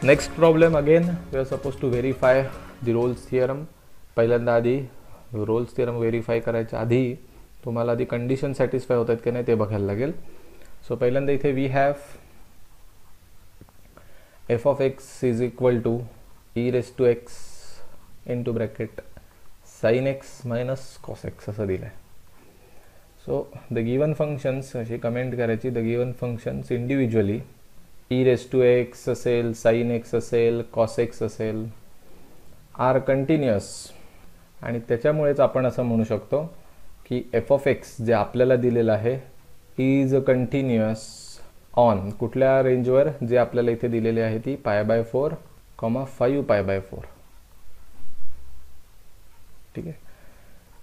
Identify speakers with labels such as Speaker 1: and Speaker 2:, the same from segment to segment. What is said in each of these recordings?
Speaker 1: Next problem again we are suppose to verify the Rolle's theorem. पहिल्यांदा आधी Rolls theorem verify करायच्या आधी तुम्हाला आधी कंडिशन सॅटिस्फाय होतात की नाही ते बघायला लागेल. सो पहिल्यांदा इथे we have f of x is equal to e raise to x into bracket sine x minus cos x असं दिलं आहे. सो द गिवन फंक्शन्स अशी कमेंट करायची. The given functions individually e raise to x असेल, sine x असेल, cos x असेल, are continuous. आणि त्याच्यामुळेच आपण असं म्हणू शकतो की एफ ऑफ एक्स जे आपल्याला दिलेलं आहे इज कंटिन्युअस ऑन कुठल्या रेंजवर, जे आपल्याला इथे दिलेली आहे ती π/4, 5π/4. ठीक आहे.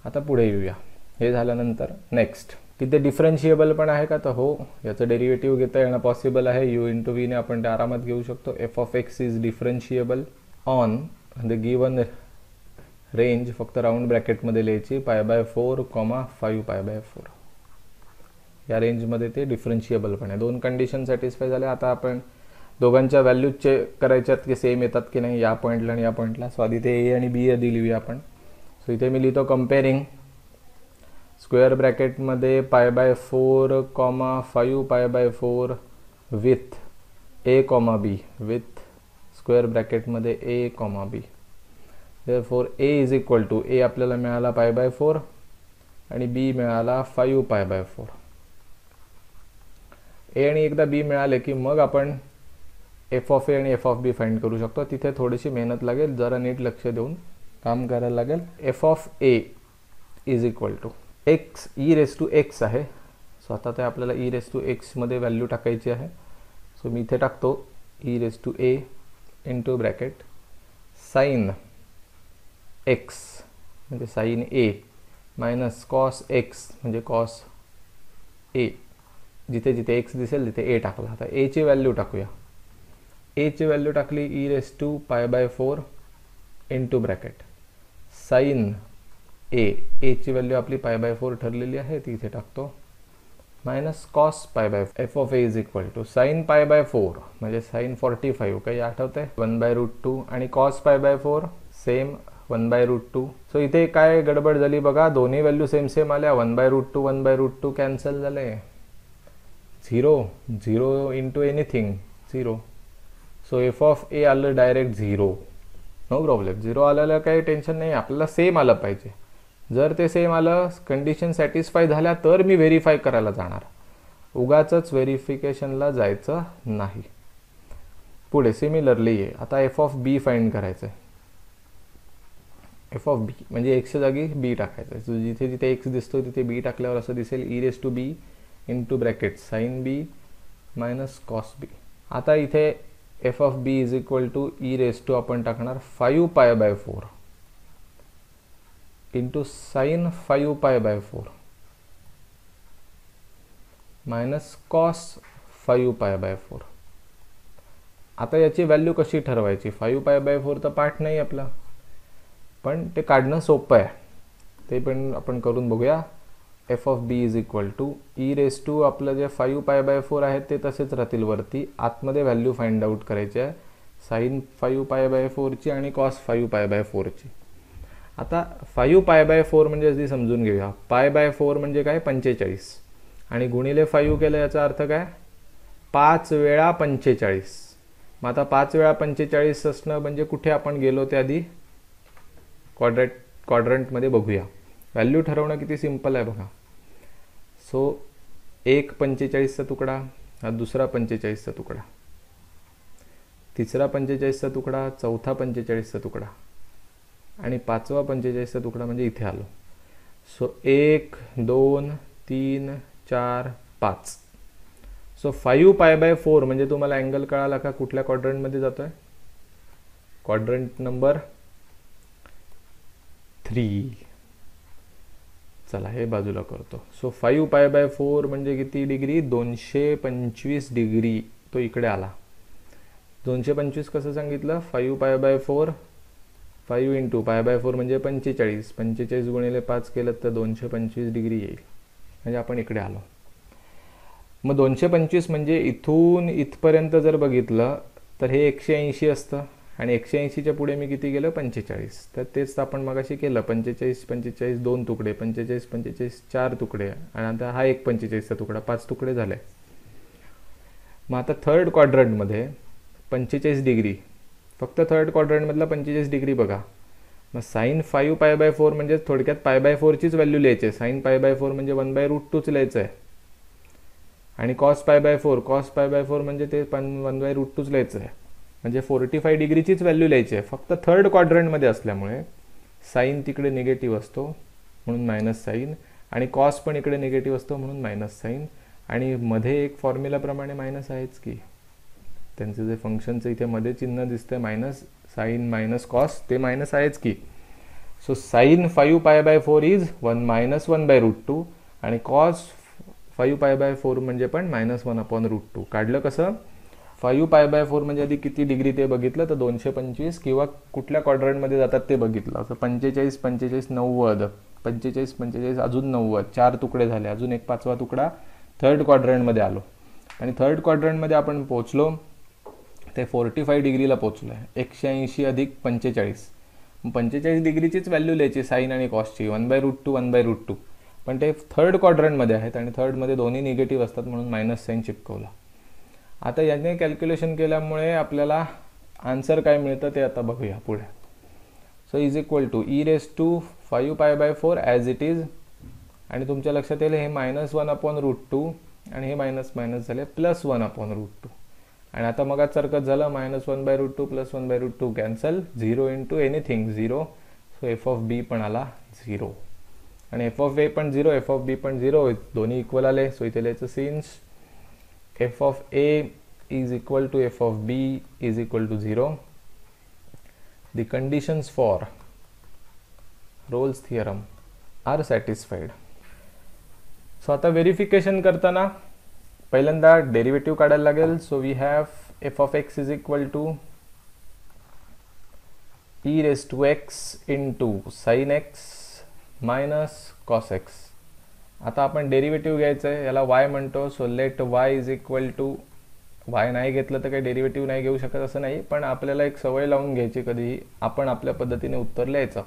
Speaker 1: आता पुढे येऊया. हे झाल्यानंतर नेक्स्ट तिथे डिफरन्शिएबल पण आहे का, तर हो, याचं डेरिव्हेटिव्ह घेता येणं पॉसिबल आहे. यू इंटू व्हीने आपण ते आरामात घेऊ शकतो. F of x is differentiable on the given range, फक्त राऊंड ब्रॅकेटमध्ये लिहायची π/4, 5π/4. या रेंजमध्ये ते डिफरन्शिएबल पण आहे. दोन कंडिशन सॅटिस्फाय झाल्या. आता आपण दोघांच्या व्हॅल्यूज चेक करायच्यात की सेम येतात की नाही या पॉईंटला आणि या पॉईंटला. सो आधी ते ए आणि बी आधी लिहूया आपण. सो इथे मी लिहितो कम्पेअरिंग स्क्वेअर ब्रॅकेटमध्ये π/4, 5π/4 with A comma B, with square ब्रॅकेटमध्ये A comma B. Therefore A is equal to, A आपल्याला मिळाला π/4 आणि बी मिळाला 5π/4. ए आणि एकदा बी मिळाले की मग आपण एफ ऑफ ए आणि एफ ऑफ बी फाइंड करू शकतो. तिथे थोडीशी मेहनत लागेल, जरा नीट लक्ष देऊन काम करायला लागेल. F of A is equal to x e raise to x आहे. सो आता ते आपल्याला ई रेस टू एक्समध्ये व्हॅल्यू टाकायची आहे. सो मी इथे टाकतो e raise to a into bracket sine x म्हणजे sine a minus cos x म्हणजे कॉस ए. जिथे जिथे एक्स दिसेल तिथे ए टाकला. आता एची व्हॅल्यू टाकूया. एची व्हॅल्यू टाकली e raise to π/4 into bracket sine A. एची व्हॅल्यू आपली π/4 ठरलेली आहे ती इथे टाकतो minus cos π/4. F of A is equal to sine π/4 म्हणजे साइन 45 काही आठवतंय 1/√2 आणि कॉस π/4 सेम 1/√2. सो इथे काय गडबड झाली बघा, दोन्ही व्हॅल्यू सेम सेम आल्या. 1/√2 1/√2 कॅन्सल झाले. 0 into anything 0. So f of A आलं डायरेक्ट 0. No problem. 0 आलेलं काही टेन्शन नाही, आपल्याला सेम आलं पाहिजे. जर ते सेम आलं, कंडिशन सॅटिस्फाय झाल्या तर मी व्हेरीफाय करायला जाणार, उगाचच व्हेरिफिकेशनला जायचं नाही. पुढे सिमिलरली आहे. आता एफ ऑफ बी फाइंड करायचं आहे. एफ ऑफ बी म्हणजे एक्सच्या जागी बी टाकायचं आहे. जिथे जिथे एक्स दिसतो तिथे बी टाकल्यावर असं दिसेल e raise to B into bracket sine B minus cos B. आता इथे f of B is equal to e raise to आपण टाकणार 5π/4 इंटू साइन 5π/4 मायनस कॉस 5π/4. आता याची व्हॅल्यू कशी ठरवायची, 5π/4 तर पाठ नाही आपला, पण ते काढणं सोपं आहे. ते पण आपण करून बघूया. F of B is equal to e raise to आपलं जे 5π/4 आहे ते तसेच राहतील वरती. आतमध्ये व्हॅल्यू फाइंड आउट करायची आहे साइन 5π/4 ची आणि कॉस 5π/4 ची. आता 5π/4 म्हणजे अगदी समजून घेऊया. π/4 म्हणजे काय 45 आणि गुणिले 5 केलं याचा अर्थ काय 5 वेळा 45. मग आता 5 वेळा 45 असणं म्हणजे कुठे आपण गेलो ते आधी क्वाड्रंटमध्ये बघूया. व्हॅल्यू ठरवणं किती सिंपल आहे बघा. सो एक 45चा तुकडा, हा दुसरा 45चा तुकडा, तिसरा 45चा तुकडा, चौथा 45चा तुकडा आणि पाचवा 45चा तुकडा म्हणजे इथे आलो. सो 1 2 3 4 5. सो 5π/4 म्हणजे तुम्हाला अँगल कळाला का कुठल्या क्वाड्रंटमध्ये जातोय, क्वाड्रंट नंबर 3. चला हे बाजूला करतो. सो 5π/4 म्हणजे किती डिग्री, 225 डिग्री. तो इकडे आला. 225 कसं सांगितलं, 5π/4 5 इंटू π/4 म्हणजे 45. 45 गुणिले 5 केलं तर 225 डिग्री येईल. म्हणजे आपण इकडे आलो. मग 225 म्हणजे इथून इथपर्यंत जर बघितलं तर हे 180 असतं आणि 180च्या पुढे मी किती गेलं 45. तर तेच आपण मगाशी केलं 45 45 2 तुकडे 45 45 4 तुकडे आणि आता हा एक 45चा तुकडा 5 तुकडे झाले. मग आता थर्ड क्वाड्रंटमध्ये 45 डिग्री फक्त थर्ड क्वाड्रंटमधला 45 डिग्री बघा. मग साईन 5π/4 म्हणजे थोडक्यात π/4चीच व्हॅल्यू लिहायची आहे. साईन π/4 म्हणजे 1/√2च लिहायचं आहे आणि cos π/4 म्हणजे ते 1/√2च लिहायचं आहे. म्हणजे 45 डिग्रीचीच व्हॅल्यू लिहायची आहे. फक्त थर्ड क्वाड्रंटमध्ये असल्यामुळे साईन तिकडे निगेटिव्ह असतो म्हणून मायनस साईन आणि कॉस पण इकडे निगेटिव्ह असतो म्हणून मायनस साईन आणि मध्ये एक फॉर्म्युलाप्रमाणे मायनस आहेच की. त्यांचं जे फंक्शनचं इथे मध्ये चिन्ह दिसतंय मायनस साईन मायनस कॉस ते मायनस आहेच की. सो साईन 5π/4 इज 1 - 1/√2 आणि कॉस 5π/4 म्हणजे पण -1/√2. काढलं कसं? 5π/4 म्हणजे आधी किती डिग्री ते बघितलं तर 225 किंवा कुठल्या क्वाड्रंटमध्ये जातात ते बघितलं. असं 45 45 90 45 45 अजून 90 4 तुकडे झाले. अजून एक 5वा तुकडा थर्ड क्वाड्रंटमध्ये आलो आणि थर्ड क्वाड्रंटमध्ये आपण पोचलो ते 45 डिग्रीला पोचलो आहे. 180 अधिक 45 45 डिग्रीचीच व्हॅल्यू लिहायची साईन आणि कॉसची 1/√2 1/√2. पण ते थर्ड क्वाड्रंटमध्ये आहेत आणि थर्डमध्ये दोन्ही निगेटिव्ह असतात म्हणून मायनस साईन चिपकवला. आता याने कॅल्क्युलेशन केल्यामुळे आपल्याला आन्सर काय मिळतं ते आता बघूया पुढे. So is equal to e⁵ as it is आणि तुमच्या लक्षात येईल हे -1/√2 आणि हे मायनस मायनस झाले +1/√2 आणि आता मग सारखंच झालं -1/√2 +1/√2 cancel 0 into anything 0. So f(b) पण आला 0 आणि f(a) पण 0 f(b) पण 0 दोन्ही इक्वल आले. सो इथे लिहायचं since f(a) is equal to f(b) is equal to 0 the conditions for Rolle's theorem are satisfied. So आता व्हेरिफिकेशन करताना पहिल्यांदा डेरिव्हेटिव्ह काढायला लागेल. So we have f(x) is equal to e⁵x into sin x minus cos x. आता आपण derivative घ्यायचं आहे याला y म्हणतो. So let y is equal to y नाही घेतलं तर काही डेरिव्हेटिव्ह नाही घेऊ शकत असं नाही, पण आपल्याला एक सवय लावून घ्यायची कधीही आपण आपल्या पद्धतीने उत्तर लिहायचं.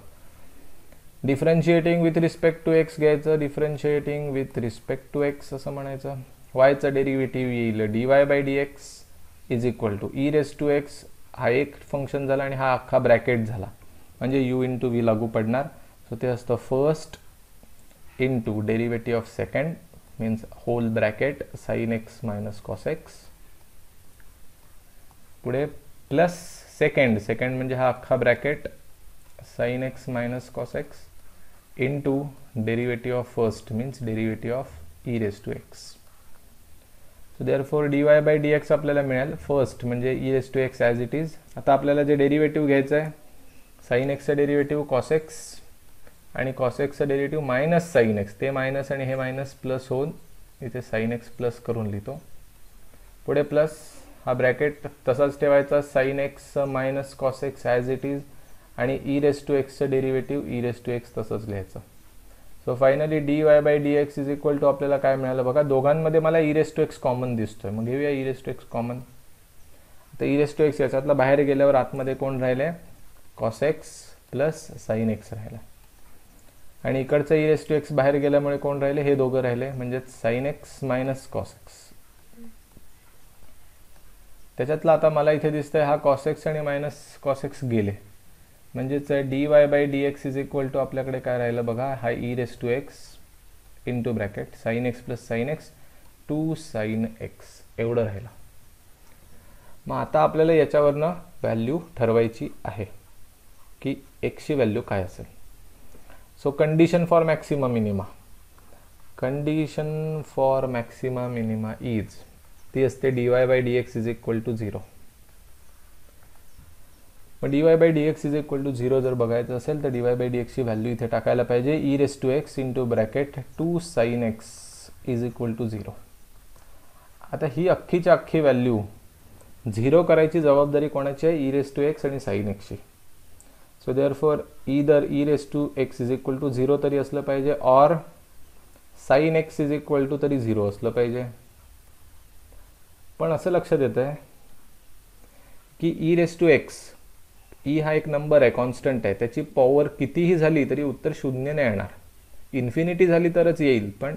Speaker 1: Differentiating with respect to x घ्यायचं. Differentiating with respect to x असं म्हणायचं. वायचं डेरिव्हेटिव्ह येईल dy/dx is equal to e⁵x. हा एक फंक्शन झाला आणि हा अख्खा ब्रॅकेट झाला म्हणजे u इंटू v लागू पडणार. सो ते असतं first into derivative of second means whole bracket sin x minus cos x पुढे प्लस सेकंड म्हणजे हा अख्खा bracket sin x minus cos x into derivative of first means derivative of e⁵x. So therefore dy/dx आपल्याला मिळेल first म्हणजे e⁵x as it is. आता आपल्याला जे डेरिव्हेटिव्ह घ्यायचं आहे sin xचं डेरिव्हेटिव्ह cos x आणि cos xचं डेरिव्हेटिव्ह मायनस sin x. ते मायनस आणि हे मायनस प्लस होऊन इथे sin x प्लस करून लिहितो. पुढे प्लस हा ब्रॅकेट तसाच ठेवायचा sin x minus cos x as it is आणि e⁵xचं डेरिव्हेटिव्ह e⁵x तसंच लिहायचं. So finally dy/dx is equal to आपल्याला काय मिळालं बघा. दोघांमध्ये मला e⁵x कॉमन दिसतोय मग घेऊया e⁵x कॉमन. आता e⁵x याच्यातला बाहेर गेल्यावर आतमध्ये कोण राहिले cos x plus sin x राहिला आणि इकडचं e⁵x बाहेर गेल्यामुळे कोण राहिले हे दोघं राहिले म्हणजे sin x minus cos x. त्याच्यातला आता मला इथे दिसतंय हा cos x आणि मायनस cos x गेले म्हणजेच dy/dx इज इक्वल टू आपल्याकडे काय राहिलं बघा हा e⁵x into bracket sin x plus sin x 2 sin x एवढं राहिलं. मग आता आपल्याला याच्यावरनं व्हॅल्यू ठरवायची आहे की x ची व्हॅल्यू काय असेल. So condition for maxima minima is ती असते dy/dx इज इक्वल टू 0. मग dy/dx इज इक्वल टू 0 जर बघायचं असेल तर dy/dx ची व्हॅल्यू इथे टाकायला पाहिजे e⁵x into bracket 2 sin x is equal to 0. आता ही अख्खीच्या अख्खी व्हॅल्यू 0 करायची जबाबदारी कोणाची आहे e⁵x आणि sin x ची. So therefore either e⁵x is equal to 0 तरी असलं पाहिजे or sin x is equal to तरी 0 असलं पाहिजे. पण असं लक्षात येत आहे की e raise to x, e हा एक नंबर आहे, कॉन्स्टंट आहे, त्याची पॉवर कितीही झाली तरी उत्तर 0 नाही येणार. इन्फिनिटी झाली तरच येईल, पण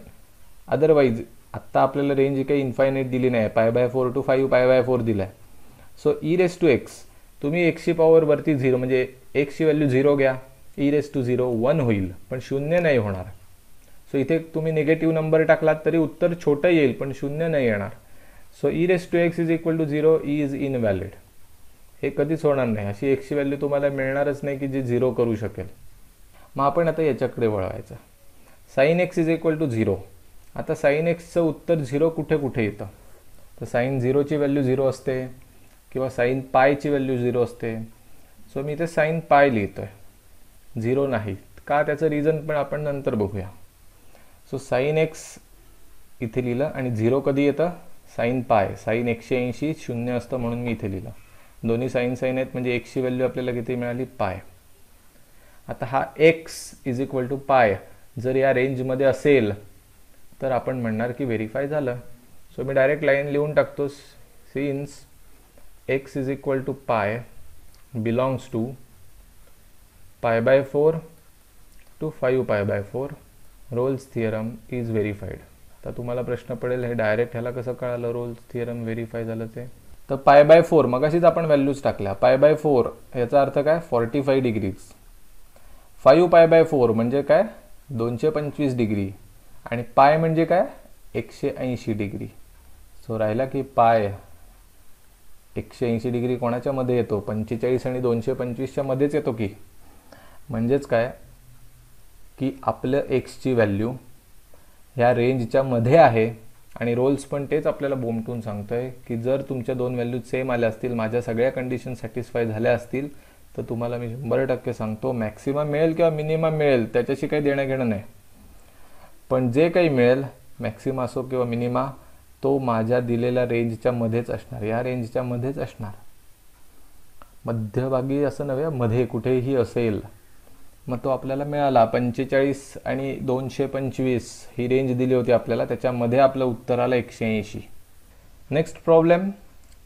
Speaker 1: अदरवाईज आत्ता आपल्याला रेंज काही इन्फायनाईट दिली नाही, π/4 to 5π/4 दिला आहे. So e raise to x, तुम्ही एक्सची पॉवर वरती 0 म्हणजे एक्सची व्हॅल्यू 0 घ्या, ई रेस टू 0 1 होईल, पण 0 नाही होणार. सो इथे तुम्ही निगेटिव्ह नंबर टाकलात तरी उत्तर छोटं येईल, पण 0 नाही येणार. So e raise to x is equal to 0 is invalid. हे कधीच होणार नाही, अशी एक्सची व्हॅल्यू तुम्हाला मिळणारच नाही की जी 0 करू शकेल. मग आपण आता याच्याकडे वळवायचं. Sine x is equal to 0. आता साईन एक्सचं उत्तर 0 कुठे कुठे येतं, तर साईन 0ची व्हॅल्यू 0 असते किंवा साईन पायची व्हॅल्यू 0 असते. सो मी इथे साईन पाय लिहितोय, 0 नाही का, त्याचं रिझन पण आपण नंतर बघूया. सो साईन एक्स इथे लिहिलं आणि 0 कधी येतं, साईन पाय, साईन 180 0 असतं म्हणून मी इथे लिहिलं. दोन्ही साईन साईन आहेत म्हणजे एक्सची व्हॅल्यू आपल्याला किती मिळाली, पाय. आता हा एक्स इज इक्वल टू पाय जर या रेंजमध्ये असेल तर आपण म्हणणार की व्हेरीफाय झालं. सो मी डायरेक्ट लाईन लिहून टाकतो. Since x is equal to pi belongs to π/4 to 5π/4 Rolle's theorem is verified. आता तुम्हाला प्रश्न पडेल, हे डायरेक्ट ह्याला कसं कळालं रोल्स थिअरम व्हेरीफाय झालं ते. तर π/4 मगाशीच आपण व्हॅल्यूज टाकल्या. π/4 याचा अर्थ काय, 45 डिग्रीज. 5π/4 म्हणजे काय, 225 डिग्री. आणि पाय म्हणजे काय, 180 डिग्री. सो राहिला की पाय 180 डिग्री कोणाच्या मध्ये येतो, 45 आणि 225च्या मध्येच येतो की. म्हणजेच काय की आपलं एक्सची व्हॅल्यू ह्या रेंजच्या मध्ये आहे. आणि रोल्स पण तेच आपल्याला बोमटून सांगतोय की जर तुमच्या दोन व्हॅल्यूज सेम आल्या असतील, माझ्या सगळ्या कंडिशन सॅटिस्फाय झाल्या असतील, तर तुम्हाला मी 100% सांगतो मॅक्सिमम मिळेल किंवा मिनिमम मिळेल त्याच्याशी काही देणं घेणं नाही, पण जे काही मिळेल मॅक्सिमा असो किंवा मिनिमा, तो माझ्या दिलेल्या रेंजच्या मध्येच असणार, या रेंजच्या मध्येच असणार. मध्यभागी असं नव्हे, मध्ये कुठेही असेल. मग तो आपल्याला मिळाला. 45 आणि 225 ही रेंज दिली होती आपल्याला, त्याच्यामध्ये आपलं उत्तर आलं 180. Next problem.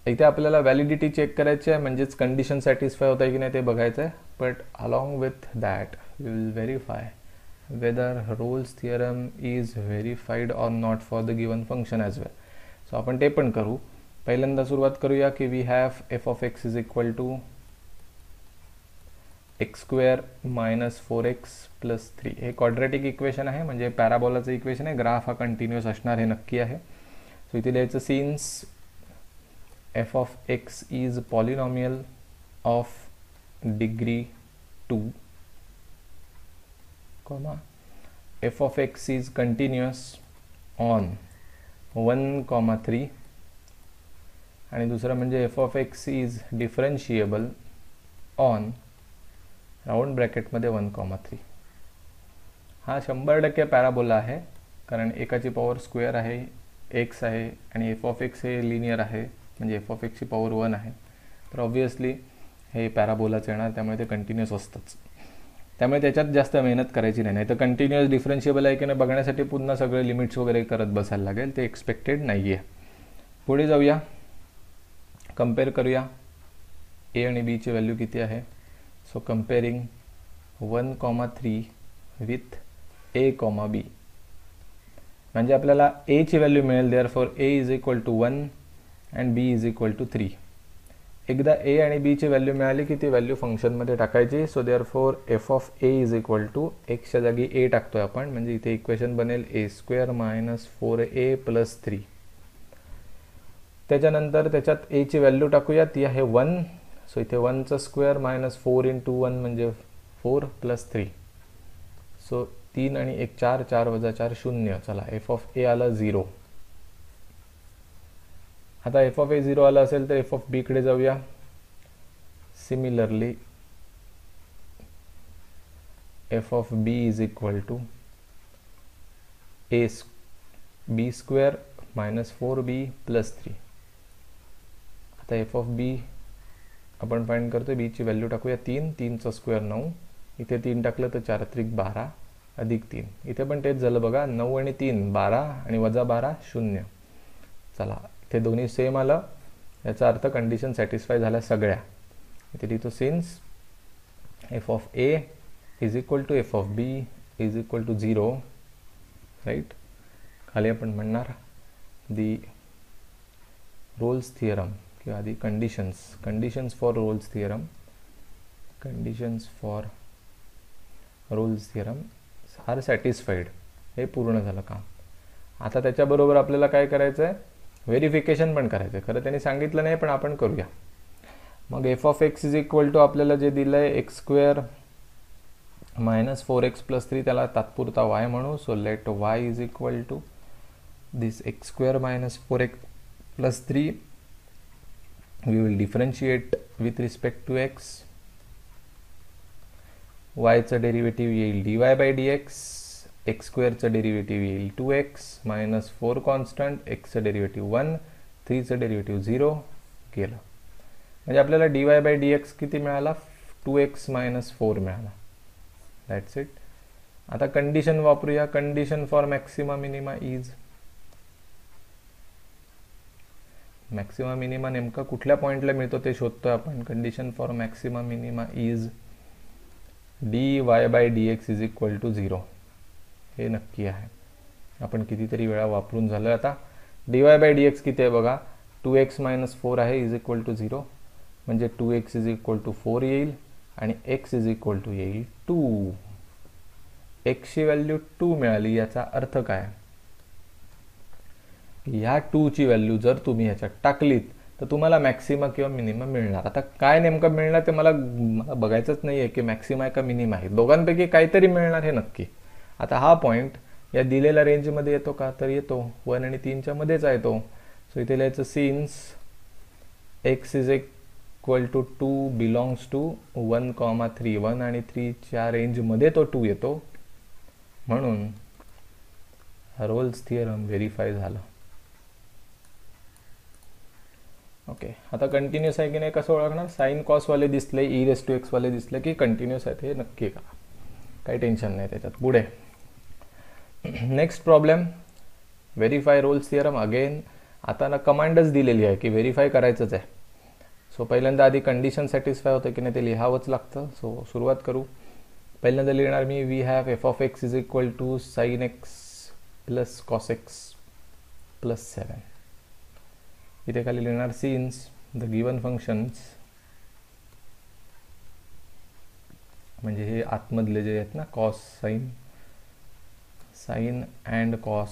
Speaker 1: इथे आपल्याला व्हॅलिडिटी चेक करायची आहे, म्हणजेच कंडिशन सॅटिस्फाय होत आहे की नाही ते बघायचं आहे. But along with that we will verify whether Rolle's theorem is verified or not for the given function as well. So आपण ते पण करू. पहिल्यांदा सुरुवात करूया की we have f of x is equal to x square minus 4x plus 3. हे quadratic equation आहे, म्हणजे पॅराबोलाचं इक्वेशन आहे. ग्राफ हा कंटिन्युअस असणार हे नक्की आहे. सो इथे लिहायचं since f of x is polynomial of degree 2 comma f of x is continuous on 1,3 आणि दुसरा म्हणजे f of x is differentiable on round ब्रॅकेटमध्ये 1,3. हा 100% पॅराबोला आहे, कारण एकाची पॉवर स्क्वेअर आहे, x आहे, आणि f of x हे लिनियर आहे, म्हणजे f of x ची पॉवर 1 आहे. तर ऑब्व्हियसली हे पॅराबोलाच येणार, त्यामुळे ते कंटिन्युअस असतंच. त्यामुळे त्याच्यात जास्त मेहनत करायची नाही. तर कंटिन्युअस डिफरन्शिएबल आहे की नाही बघण्यासाठी पुन्हा सगळे लिमिट्स वगैरे करत बसायला लागेल, ते एक्सपेक्टेड नाही आहे. पुढे जाऊया, कम्पेअर करूया ए आणि बी ची व्हॅल्यू किती आहे. So comparing 1,3 with a, b, म्हणजे आपल्याला ए ची व्हॅल्यू मिळेल. Therefore A is equal to 1 and b is equal to 3. एकदा ए आणि बी ची व्हॅल्यू मिळाली की ती व्हॅल्यू फंक्शनमध्ये टाकायची. So therefore f of A is equal to एक्सच्या जागी ए टाकतोय आपण, म्हणजे इथे इक्वेशन बनेल a² मायनस 4a प्लस 3. त्याच्यानंतर त्याच्यात ए ची व्हॅल्यू टाकूया, ती आहे 1. सो इथे 1चा स्क्वेअर मायनस 4 इंटू 1 म्हणजे 4 प्लस 3. सो 3 आणि 1 4, 4 वजा 4 0. चला, एफ ऑफ ए आला 0. आता एफ ऑफ ए 0 आला असेल तर एफ ऑफ बी कडे जाऊया. Similarly f of B is equal to b² minus 4b plus 3. आता एफ ऑफ बी आपण फाइंड करतोय, बी ची व्हॅल्यू टाकूया 3. 3चा स्क्वेअर 9, इथे 3 टाकलं तर 4 त्रिक 12 अधिक 3. इथे पण तेच झालं बघा, 9 आणि 3 12 आणि वजा 12 0. चला, इथे दोन्ही सेम आलं. याचा अर्थ कंडिशन सॅटिस्फाय झाल्या सगळ्या. इथे लिहितो since f of A is equal to f of B is equal to 0, right. खाली आपण म्हणणार दी रोल्स थिअरम किंवा the conditions for Rolle's theorem are satisfied. हे पूर्ण झालं काम. आता त्याच्याबरोबर आपल्याला काय करायचं आहे, व्हेरिफिकेशन पण करायचं आहे. खरं त्यांनी सांगितलं नाही पण आपण करूया. मग f of x is equal to आपल्याला जे दिलं आहे एक्स स्क्वेअर मायनस 4x+3, त्याला तात्पुरता y म्हणू. So let y is equal to this x square minus 4x+3. We will differentiate with respect to x. yचं डेरिव्हेटिव्ह येईल dy/dx. एक्स स्क्वेअरचं डेरिव्हेटिव्ह येईल 2x मायनस 4 कॉन्स्टंट, एक्सचं डेरिव्हेटिव्ह 1, 3चं derivative 0 केलं. म्हणजे आपल्याला dy/dx किती मिळाला, 2x मायनस 4 मिळाला. That's it. आता कंडिशन वापरूया. Condition for maxima minima is, maxima minima नेमका कुठल्या पॉईंटला मिळतो ते शोधतोय आपण. Condition for maxima minima is dy/dx is equal to 0. हे नक्की आहे. आपण कितीतरी वेळा वापरून झालं. आता dy/dx किती आहे बघा, 2x मायनस 4 आहे इज इक्वल टू 0. म्हणजे 2x इज इक्वल टू 4 येईल आणि x इज इक्वल टू येईल 2. एक्सची व्हॅल्यू 2 मिळाली. याचा अर्थ काय, ह्या 2ची व्हॅल्यू जर तुम्ही ह्याच्यात टाकलीत तर तुम्हाला मॅक्सिमा किंवा मिनिमा मिळणार. आता काय नेमकं मिळणार ते मला बघायचंच नाही आहे की मॅक्सिमा आहे का मिनिमा आहे. दोघांपैकी काहीतरी मिळणार हे नक्की. आता हा पॉईंट या दिलेल्या रेंजमध्ये येतो का, तर येतो. 1 आणि 3च्या मध्येच आहे तो. सो इथे लिहायचं since x is equal to 2 belongs to 1,3. 1 आणि 3च्या रेंजमध्ये तो 2 येतो. म्हणून रोल्स थिअरम व्हेरीफाय झालं. ओके. आता कंटिन्युअस आहे की नाही कसं ओळखणार, साईन कॉसवाले दिसले, e⁻x वाले दिसले की कंटिन्युअस आहेत हे नक्की का, काही टेन्शन नाही त्याच्यात. पुढे next problem, verify Rolle's theorem. Again आता ना कमांडच दिलेली आहे की व्हेरीफाय करायचंच आहे. सो पहिल्यांदा आधी कंडिशन सॅटिस्फाय होतं की नाही ते लिहावंच लागतं. सो सुरुवात करू. पहिल्यांदा लिहिणार मी we have f of x is equal to sine x plus cos x plus 7. इथे खाली लिहिणार सिन्स द गिवन फंक्शन्स, म्हणजे हे आतमधले जे आहेत ना cos sine and cos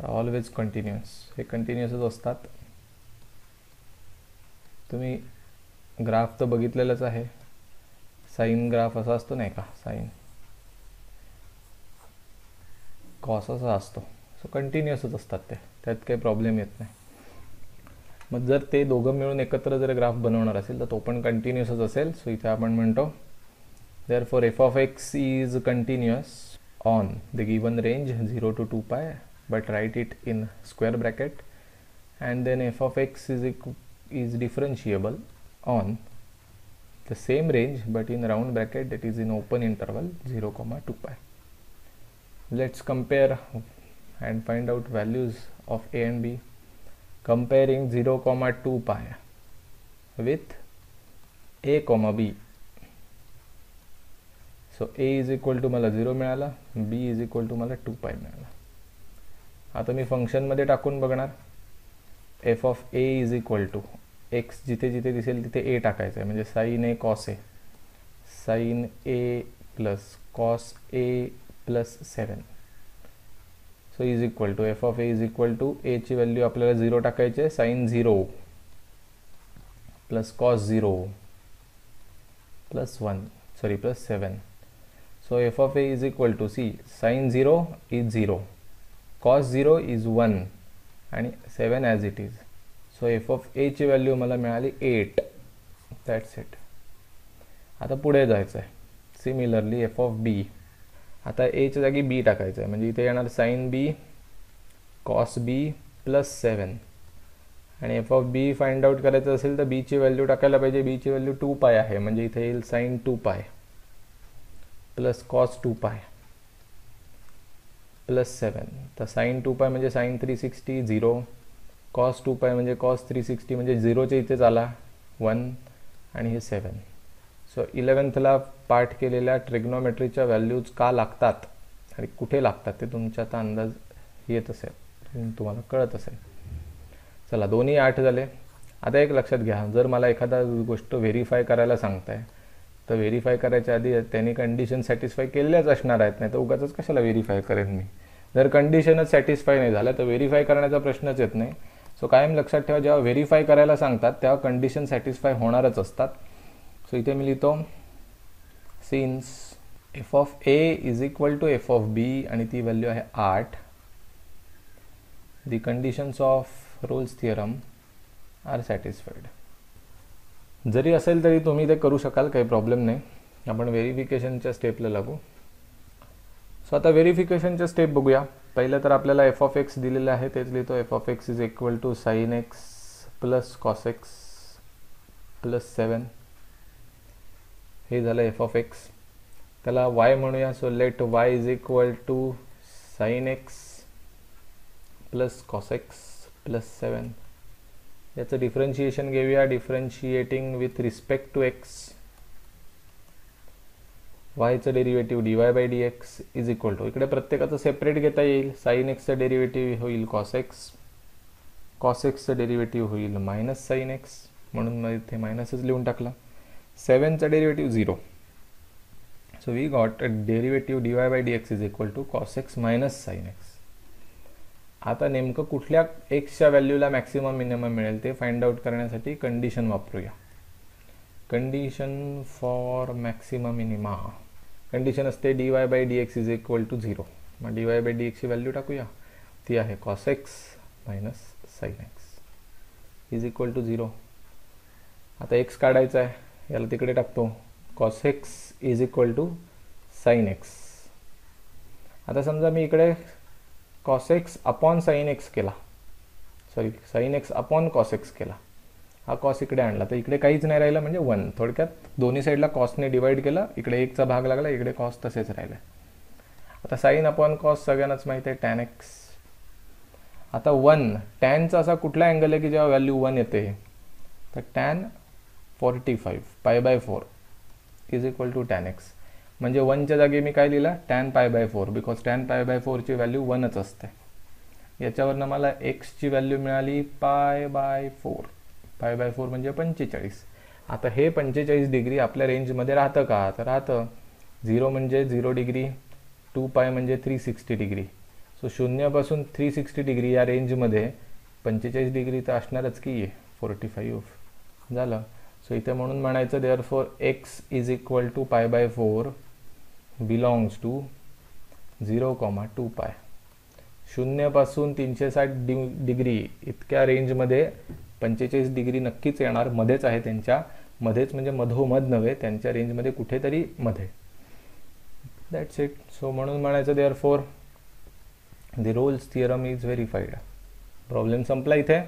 Speaker 1: always continuous. हे कंटिन्युअसच असतात. तुम्ही ग्राफ तर बघितलेलंच आहे. साईन ग्राफ असा असतो नाही का, साईन कॉस असा असतो. सो कंटिन्युअसच असतात ते, त्यात काही प्रॉब्लेम येत नाही. मग जर ते दोघं मिळून एकत्र जर ग्राफ बनवणार असेल तर तो पण कंटिन्युअसच असेल. सो इथे आपण म्हणतो therefore f of x is continuous on the given range 0 to 2 pi, but write it in square bracket, and then f of x is differentiable on the same range but in round bracket, that is in open interval 0, 2 pi. Let's compare and find out values of a and b. Comparing 0, 2 pi with a, b. So a is equal to मला 0 मिळाला, बी is equal to मला 2 पाय मिळाला. आता मी फंक्शनमध्ये टाकून बघणार. F of A is equal to x जिथे जिथे दिसेल तिथे ए टाकायचं आहे. म्हणजे sine a cos a, sine a plus cos a plus 7. So is equal to f of A is equal to एची व्हॅल्यू आपल्याला 0 टाकायची आहे. Sine 0 plus cos 0 plus 1 plus 7. So f of a is equal to, see, sin 0 is 0, cos 0 is 1 आणि 7 as it is. So f of a ची value मला मिळाली 8. That's it. आता पुढे जायचं आहे. सिमिलरली f of b, आता a च्या जागी b टाकायचं आहे. म्हणजे इथे येणार sin b cos b plus 7. आणि f of b find out करायचं असेल तर b ची व्हॅल्यू टाकायला पाहिजे. b ची व्हॅल्यू 2 पाय आहे. म्हणजे इथे येईल sin 2 पाय प्लस कॉस 2 पाय प्लस 7. तर साइन 2 पाय म्हणजे साइन 360 0, कॉस 2π म्हणजे कॉस 360 म्हणजे 0च्या इथेच आला 1 आणि हे 7. सो 11thला पाठ केलेल्या ट्रिग्नोमेट्रीच्या व्हॅल्यूज का लागतात आणि कुठे लागतात ते तुमच्या आता अंदाज येत असेल, तुम्हाला कळत असेल. चला, दोन्ही 8 झाले. आता एक लक्षात घ्या, जर मला एखादा गोष्ट व्हेरीफाय करायला सांगताय तर व्हेरीफाय करायच्या आधी त्यांनी कंडिशन सॅटिस्फाय केलेल्याच असणार आहेत, नाही तर उगाच कशाला व्हेरीफाय करेन मी. जर कंडिशनच सॅटिस्फाय नाही झालं तर व्हेरीफाय करण्याचा प्रश्नच येत नाही. सो कायम लक्षात ठेवा, जेव्हा व्हेरीफाय करायला सांगतात तेव्हा कंडिशन सॅटिस्फाय होणारच असतात. सो इथे मी लिहितो since f of A is equal to f of b आणि ती व्हॅल्यू आहे 8, the conditions of Rolle's theorem are satisfied. जरी असेल तरी तुम्ही ते करू शकाल, काही प्रॉब्लेम नाही. आपण व्हेरिफिकेशनच्या स्टेपला लागू. सो आता व्हेरिफिकेशनच्या स्टेप बघूया. पहिलं तर आपल्याला एफ ऑफ एक्स दिलेलं आहे, तेच लिहितो f of x is equal to sine x plus cos x plus 7. हे झालं एफ ऑफ एक्स. त्याला वाय म्हणूया. So let y is equal to sine x plus cos x plus 7. याचं differentiation घेऊया. Differentiating with respect to x, वायचं derivative dy by dx is equal to, इकडे प्रत्येकाचं separate घेता येईल. साइन एक्सचं डेरिव्हेटिव्ह होईल कॉस एक्स, कॉस एक्सचं डेरिव्हेटिव्ह होईल मायनस साइन एक्स, म्हणून मग इथे मायनसच लिहून टाकला. 7चं derivative 0. So we got derivative dy by dx is equal to cos x minus sine x. आता नेमकं कुठल्या एक्सच्या व्हॅल्यूला मॅक्सिमम मिनिमम मिळेल ते फाइंड आउट करण्यासाठी कंडिशन वापरूया. Condition for maximum minima. कंडिशन असते dy by dx is equal to 0. मग dy बाय dx ची व्हॅल्यू टाकूया. ती आहे cos x minus sine x is equal to 0. आता एक्स काढायचा आहे, याला तिकडे टाकतो. Cos x is equal to sine x. आता समजा मी इकडे cos x upon sine x केला, sorry sine x upon cos x केला. हा कॉस इकडे आणला तर इकडे काहीच नाही राहिलं, म्हणजे 1. थोडक्यात दोन्ही साईडला कॉसने डिवाइड केलं, इकडे 1चा भाग लागला, इकडे कॉस तसेच राहिले. आता साइन अपॉन कॉस सगळ्यांनाच माहिती आहे, टॅन एक्स. आता 1 टॅनचा असा कुठला अँगल आहे की जेव्हा व्हॅल्यू 1 येते, तर tan 45 pi by 4 is equal to tan x. म्हणजे 1च्या जागी मी काय लिहिला, tan pi by 4, because tan pi by 4ची व्हॅल्यू 1च असते. याच्यावरनं मला एक्सची व्हॅल्यू मिळाली पाय बाय 4. पाय बाय 4 म्हणजे 45. आता हे 45 डिग्री आपल्या रेंजमध्ये राहतं का, तर राहतं. 0 म्हणजे 0 डिग्री, 2π म्हणजे 360 डिग्री. सो 0 पासून 360 डिग्री या रेंजमध्ये 45 डिग्री तर असणारच की 45 झालं. सो इथे म्हणून म्हणायचं therefore x is equal to pi by 4 belongs to 0,2π. 0 पासून 360 डिग्री इतक्या रेंजमध्ये 45 डिग्री नक्कीच येणार. मध्येच आहे, त्यांच्या मध्येच म्हणजे मधोमध नव्हे, त्यांच्या रेंजमध्ये कुठेतरी मध्ये. That's it. सो म्हणून म्हणायचं therefore the Rolle's theorem is verified. Problem संपला इथे.